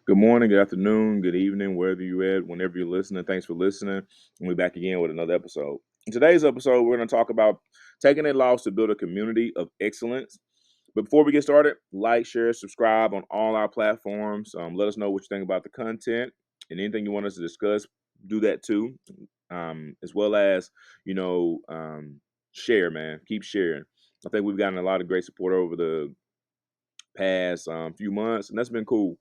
Good morning, good afternoon, good evening, wherever you're at, whenever you're listening. Thanks for listening. And we're back again with another episode. In today's episode, we're going to talk about taking a loss to build a community of excellence. But before we get started, like, share, subscribe on all our platforms. Let us know what you think about the content and anything you want us to discuss. Do that too, as well as share. Man, keep sharing. I think we've gotten a lot of great support over the past few months, and that's been cool.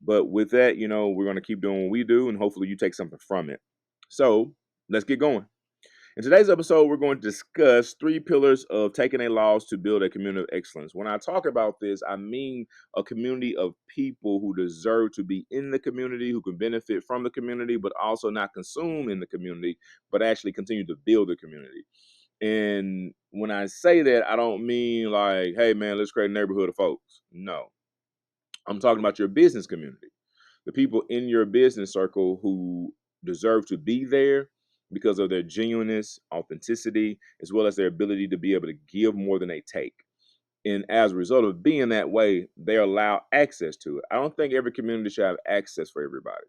But with that, we're going to keep doing what we do, and hopefully you take something from it. So let's get going. In today's episode, we're going to discuss three pillars of taking a loss to build a community of excellence. When I talk about this, I mean a community of people who deserve to be in the community, who can benefit from the community, but also not consume in the community, but actually continue to build the community. And when I say that, I don't mean like, hey, man, let's create a neighborhood of folks. No, I'm talking about your business community, the people in your business circle who deserve to be there because of their genuineness, authenticity, as well as their ability to be able to give more than they take. And as a result of being that way, they allow access to it. I don't think every community should have access for everybody.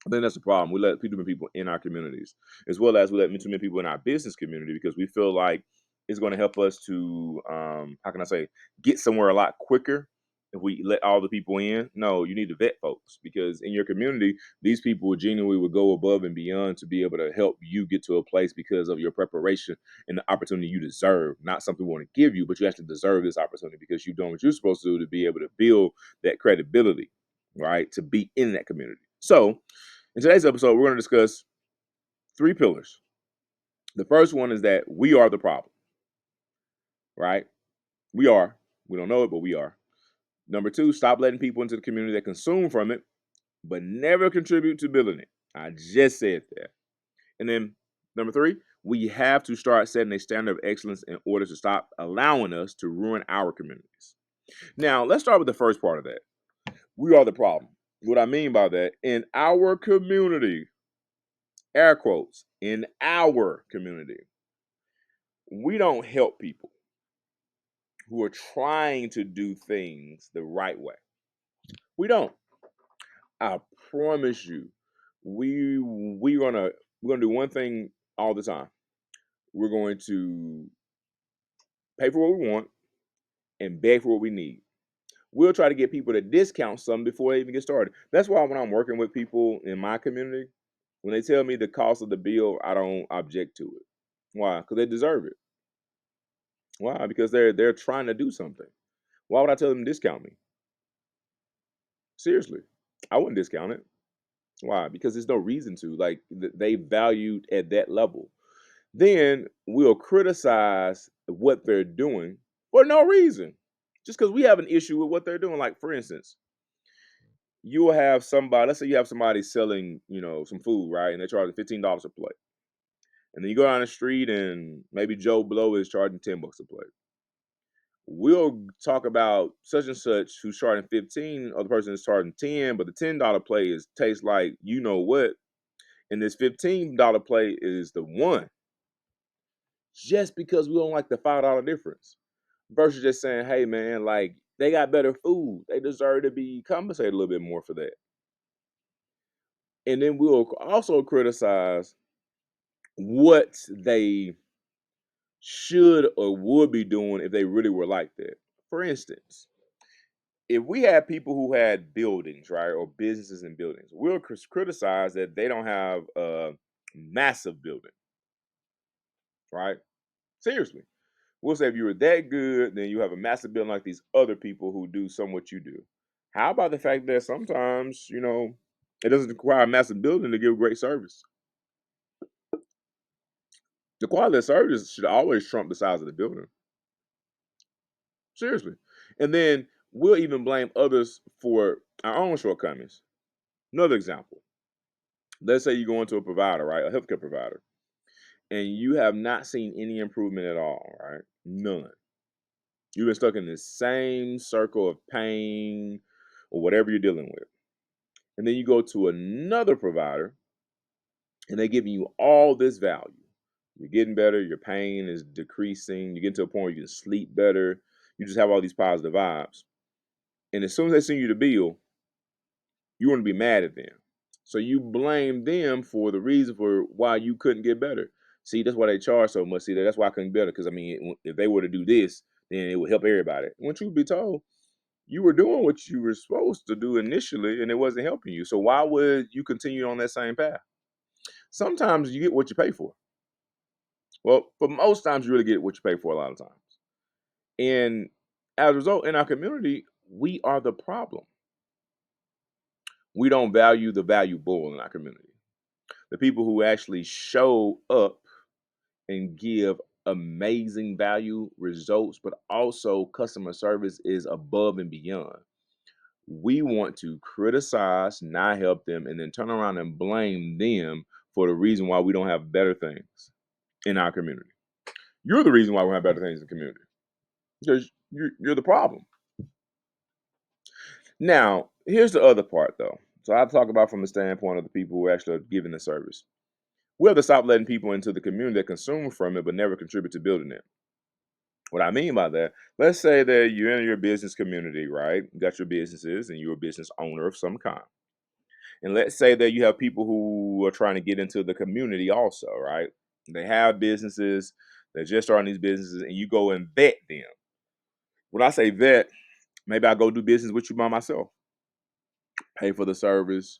I think that's the problem. We let too many people in our communities, as well as we let too many people in our business community because we feel like it's going to help us to, how can I say, get somewhere a lot quicker if we let all the people in. No, you need to vet folks because in your community, these people genuinely would go above and beyond to be able to help you get to a place because of your preparation and the opportunity you deserve. Not something we want to give you, but you actually deserve this opportunity because you've done what you're supposed to do to be able to build that credibility, right? To be in that community. So, in today's episode, we're going to discuss three pillars. The first one is that we are the problem, right? We are. We don't know it, but we are. Number two, stop letting people into the community that consume from it, but never contribute to building it. I just said that. And then number three, we have to start setting a standard of excellence in order to stop allowing us to ruin our communities. Now, let's start with the first part of that. We are the problem. What I mean by that, in our community, air quotes, in our community, we don't help people who are trying to do things the right way. We don't. I promise you. We we're gonna do one thing all the time. We're going to pay for what we want and beg for what we need. We'll try to get people to discount something before they even get started. That's why when I'm working with people in my community, when they tell me the cost of the bill, I don't object to it. Why? Because they deserve it. Why? Because they're trying to do something. Why would I tell them to discount me? Seriously, I wouldn't discount it. Why? Because there's no reason to. Like they valued at that level. Then we'll criticize what they're doing for no reason, just because we have an issue with what they're doing. Like for instance, you will have somebody. Let's say you have somebody selling, some food, right? And they're charging $15 a plate. And then you go down the street and maybe Joe Blow is charging $10 a plate. We'll talk about such and such who's charging 15, other person is charging 10, but the $10 play is tastes like you know what, and this $15 play is the one, just because we don't like the $5 difference. Versus just saying, hey man, like they got better food. They deserve to be compensated a little bit more for that. And then we'll also criticize what they should or would be doing if they really were like that. For instance, if we had people who had buildings, right, or businesses and buildings, we'll criticize that they don't have a massive building, right? Seriously. We'll say if you were that good, then you have a massive building like these other people who do some what you do. How about the fact that sometimes, it doesn't require a massive building to give great service? The quality of service should always trump the size of the building. Seriously. And then we'll even blame others for our own shortcomings. Another example. Let's say you go into a provider, right? A healthcare provider, and you have not seen any improvement at all, right? None. You've been stuck in the same circle of pain or whatever you're dealing with. And then you go to another provider and they're giving you all this value. You're getting better, your pain is decreasing, you get to a point where you can sleep better, you just have all these positive vibes. And as soon as they send you the bill, You want to be mad at them. So you blame them for the reason for why you couldn't get better. See, that's why they charge so much. See, that's why I couldn't get better. Because I mean, if they were to do this, then it would help everybody. When truth be told, you were doing what you were supposed to do initially, and it wasn't helping you. So why would you continue on that same path? Sometimes you get what you pay for. Well, for most times, you really get what you pay for a lot of times. And as a result, in our community, we are the problem. We don't value the valuable in our community. The people who actually show up and give amazing value results, but also customer service is above and beyond. We want to criticize, not help them, and then turn around and blame them for the reason why we don't have better things in our community. You're the reason why we don't have better things in the community because you're the problem. Now, here's the other part though. So I talk about from the standpoint of the people who actually are giving the service. We have to stop letting people into the community that consume from it but never contribute to building it. What I mean by that, let's say that you're in your business community, right? You got your businesses and you're a business owner of some kind. And let's say that you have people who are trying to get into the community also, right? They have businesses, they're just starting these businesses, and you go and vet them. When I say vet, maybe I go do business with you by myself, pay for the service,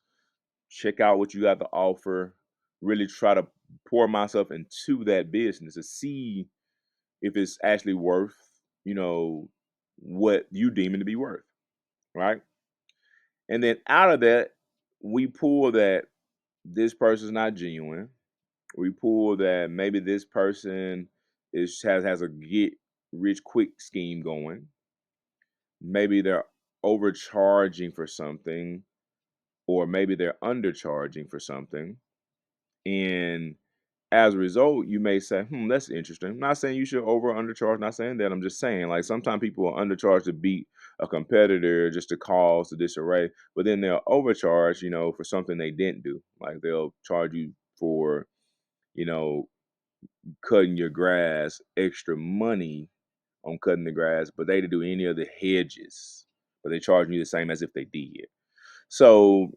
check out what you got to offer, really try to pour myself into that business to see if it's actually worth, you know, what you deem it to be worth, right? And then out of that, we pull that this person's not genuine. We pull that maybe this person has a get rich quick scheme going. Maybe they're overcharging for something, or maybe they're undercharging for something. And as a result, you may say, that's interesting. I'm not saying you should over or undercharge, not saying that. I'm just saying, like, sometimes people will undercharge to beat a competitor just to cause the disarray, but then they'll overcharge, for something they didn't do. Like, they'll charge you for, you know, cutting your grass extra money on cutting the grass, but they didn't do any of the hedges, but they charge you the same as if they did. So,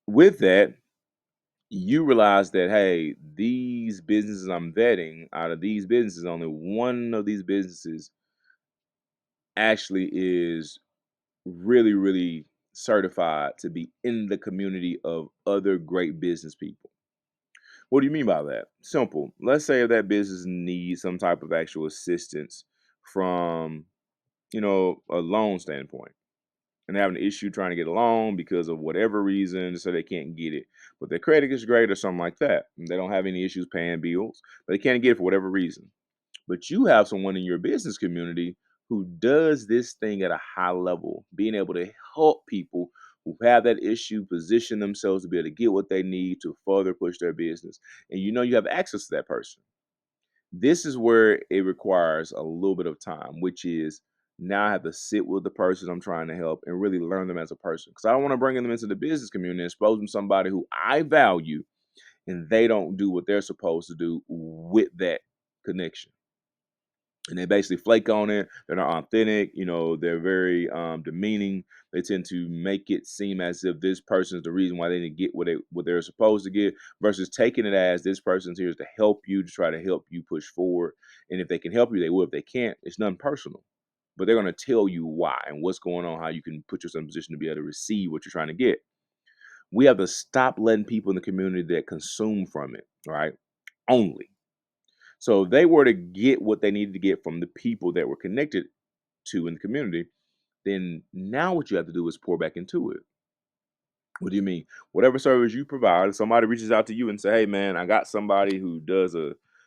with that, you realize that, hey, these businesses I'm vetting, out of these businesses, only one of these businesses actually is really, really certified to be in the community of other great business people. What do you mean by that? Simple. Let's say if that business needs some type of actual assistance from, a loan standpoint, and having an issue trying to get a loan because of whatever reason, so they can't get it. But their credit is great or something like that. And they don't have any issues paying bills, but they can't get it for whatever reason. But you have someone in your business community who does this thing at a high level, being able to help people who have that issue position themselves to be able to get what they need to further push their business. And you have access to that person. This is where it requires a little bit of time, which is now I have to sit with the person I'm trying to help and really learn them as a person. Because I don't want to bring them into the business community and expose them to somebody who I value and they don't do what they're supposed to do with that connection. And they basically flake on it. They're not authentic. They're very demeaning. They tend to make it seem as if this person is the reason why they didn't get what they're supposed to get, versus taking it as this person's here to help you, to try to help you push forward. And if they can help you, they will. If they can't, it's nothing personal. But they're going to tell you why and what's going on, how you can put yourself in a position to be able to receive what you're trying to get. We have to stop letting people in the community that consume from it, right? Only. So if they were to get what they needed to get from the people that were connected to in the community, then now what you have to do is pour back into it. What do you mean? Whatever service you provide, if somebody reaches out to you and say, "Hey, man, I got somebody who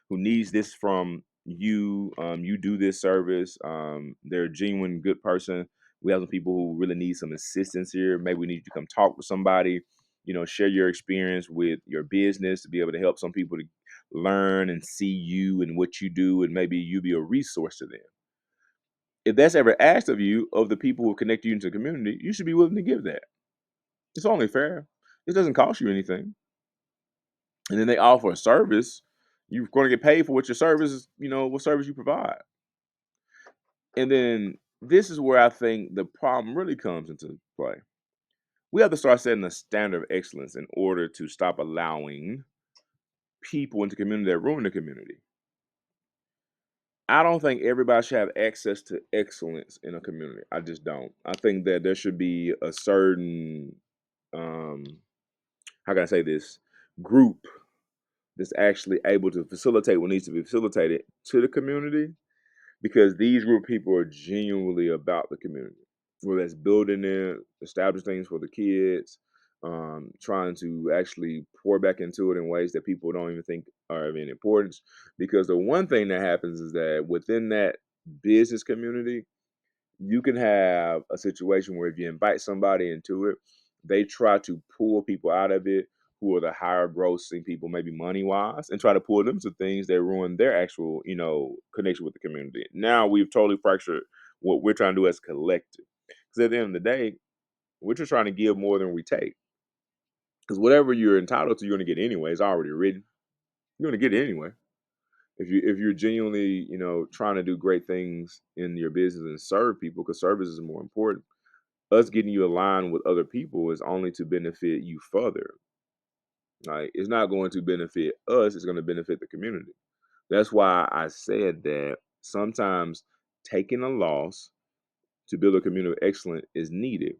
needs this from you. You do this service. They're a genuine good person. We have some people who really need some assistance here. Maybe we need you to come talk to somebody. Share your experience with your business to be able to help some people to learn and see you and what you do, and maybe you be a resource to them." If that's ever asked of you, of the people who connect you into the community, you should be willing to give that. It's only fair. It doesn't cost you anything. And then they offer a service. You're going to get paid for what your service is, what service you provide. And then this is where I think the problem really comes into play. We have to start setting a standard of excellence in order to stop allowing people into community that ruin the community. I don't think everybody should have access to excellence in a community. I just don't. I think that there should be a certain um how can I say this group that's actually able to facilitate what needs to be facilitated to the community, because these group of people are genuinely about the community, whether that's building it, establishing things for the kids, trying to actually pour back into it in ways that people don't even think are of any importance. Because the one thing that happens is that within that business community, you can have a situation where if you invite somebody into it, they try to pull people out of it who are the higher grossing people, maybe money wise, and try to pull them to things that ruin their actual, connection with the community. Now we've totally fractured what we're trying to do as a collective. Because at the end of the day, we're just trying to give more than we take. Because whatever you're entitled to, you're going to get anyway. It's already written. You're going to get it anyway. If you're genuinely, trying to do great things in your business and serve people, because service is more important, us getting you aligned with other people is only to benefit you further. Like, it's not going to benefit us, it's going to benefit the community. That's why I said that sometimes taking a loss to build a community of excellence is needed.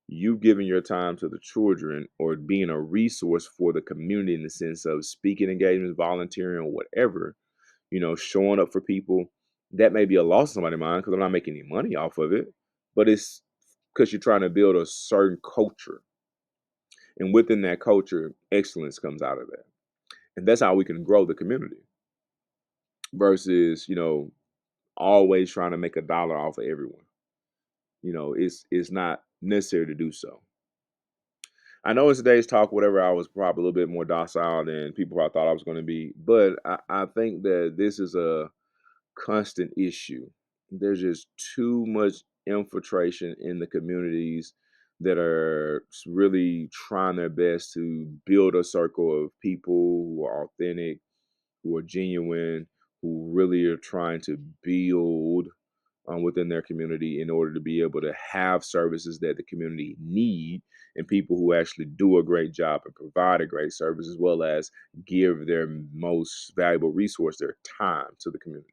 You giving your time to the children or being a resource for the community in the sense of speaking engagements, volunteering, or whatever, showing up for people, that may be a loss in somebody's mind because I'm not making any money off of it, but it's because you're trying to build a certain culture. And within that culture, excellence comes out of that. And that's how we can grow the community versus, always trying to make a dollar off of everyone. It's not necessary to do so. I know in today's talk, whatever, I was probably a little bit more docile than people probably thought I was going to be, but I think that this is a constant issue. There's just too much infiltration in the communities that are really trying their best to build a circle of people who are authentic, who are genuine, who really are trying to build within their community in order to be able to have services that the community need, and people who actually do a great job and provide a great service, as well as give their most valuable resource, their time, to the community.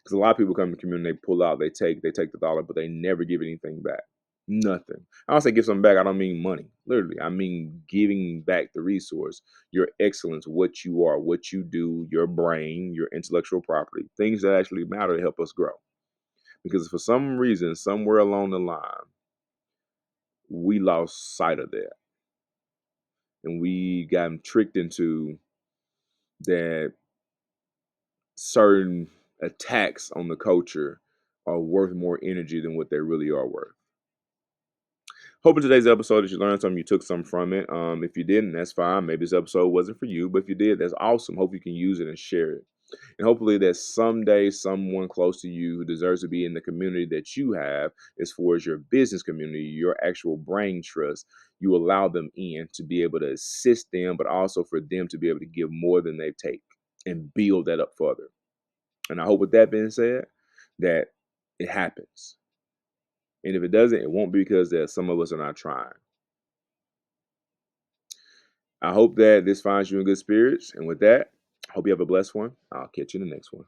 Because a lot of people come to the community, they pull out, they take the dollar, but they never give anything back. Nothing. I don't say give something back. I don't mean money. Literally, I mean giving back the resource, your excellence, what you are, what you do, your brain, your intellectual property, things that actually matter to help us grow. Because for some reason, somewhere along the line, we lost sight of that, and we got tricked into that certain attacks on the culture are worth more energy than what they really are worth. Hope in today's episode that you learned something, you took something from it. If you didn't, that's fine. Maybe this episode wasn't for you, but if you did, that's awesome. Hope you can use it and share it. And hopefully that someday someone close to you who deserves to be in the community that you have, as far as your business community, your actual brain trust, you allow them in to be able to assist them, but also for them to be able to give more than they take and build that up further. And I hope with that being said, that it happens. And if it doesn't, it won't be because that some of us are not trying. I hope that this finds you in good spirits. And with that, I hope you have a blessed one. I'll catch you in the next one.